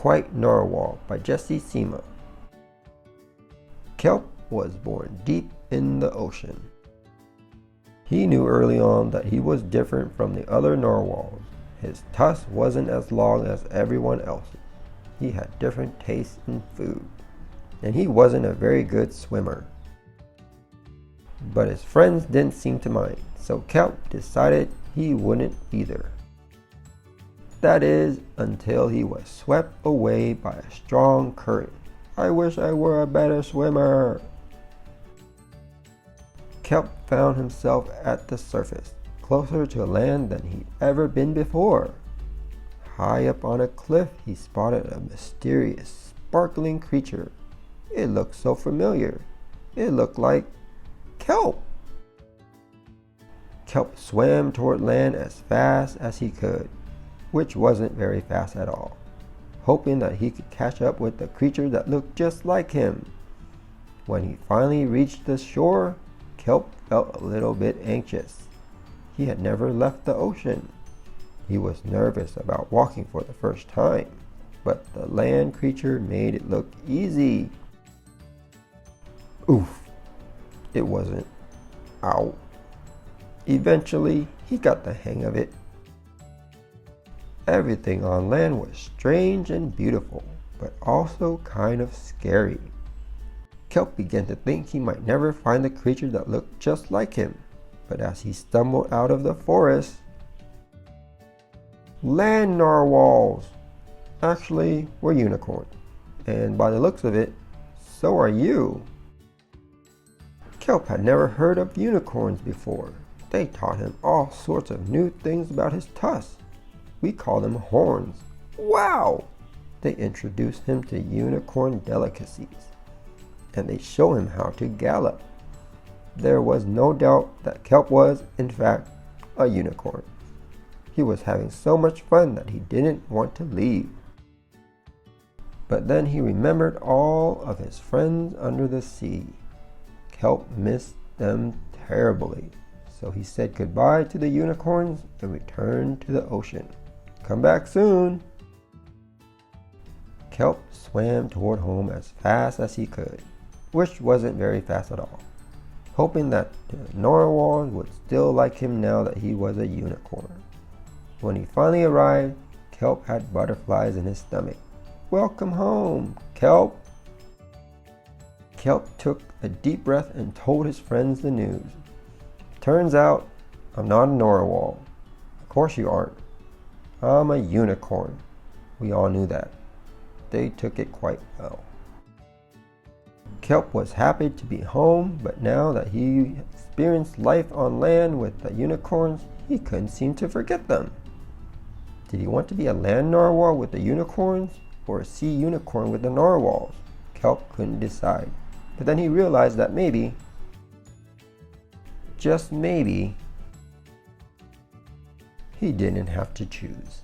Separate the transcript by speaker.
Speaker 1: Quite NARWHAL by Jessica Sima. Kelp was born deep in the ocean. He knew early on that he was different from the other narwhals. His tusk wasn't as long as everyone else's. He had different tastes in food, and he wasn't a very good swimmer. But his friends didn't seem to mind, so Kelp decided he wouldn't either. That is, until he was swept away by a strong current. I wish I were a better swimmer. Kelp found himself at the surface, closer to land than he'd ever been before. High up on a cliff, he spotted a mysterious, sparkling creature. It looked so familiar. It looked like Kelp. Kelp swam toward land as fast as he could, which wasn't very fast at all, hoping that he could catch up with the creature that looked just like him. When he finally reached the shore, Kelp felt a little bit anxious. He had never left the ocean. He was nervous about walking for the first time, but the land creature made it look easy. Oof! It wasn't. Ow! Eventually, he got the hang of it. Everything on land was strange and beautiful, but also kind of scary. Kelp began to think he might never find the creature that looked just like him, but as he stumbled out of the forest, land narwhals! Actually, we're unicorns, and by the looks of it, so are you. Kelp had never heard of unicorns before. They taught him all sorts of new things about his tusks. We call them horns. Wow! They introduced him to unicorn delicacies, and they show him how to gallop. There was no doubt that Kelp was, in fact, a unicorn. He was having so much fun that he didn't want to leave. But then he remembered all of his friends under the sea. Kelp missed them terribly, so he said goodbye to the unicorns and returned to the ocean. Come back soon! Kelp swam toward home as fast as he could, which wasn't very fast at all, hoping that the narwhals would still like him now that he was a unicorn. When he finally arrived, Kelp had butterflies in his stomach. Welcome home, Kelp! Kelp took a deep breath and told his friends the news. Turns out, I'm not a narwhal. Of course you aren't. I'm a unicorn. We all knew that. They took it quite well. Kelp was happy to be home, but now that he experienced life on land with the unicorns, he couldn't seem to forget them. Did he want to be a land narwhal with the unicorns, or a sea unicorn with the narwhals? Kelp couldn't decide. But then he realized that maybe, just maybe, he didn't have to choose.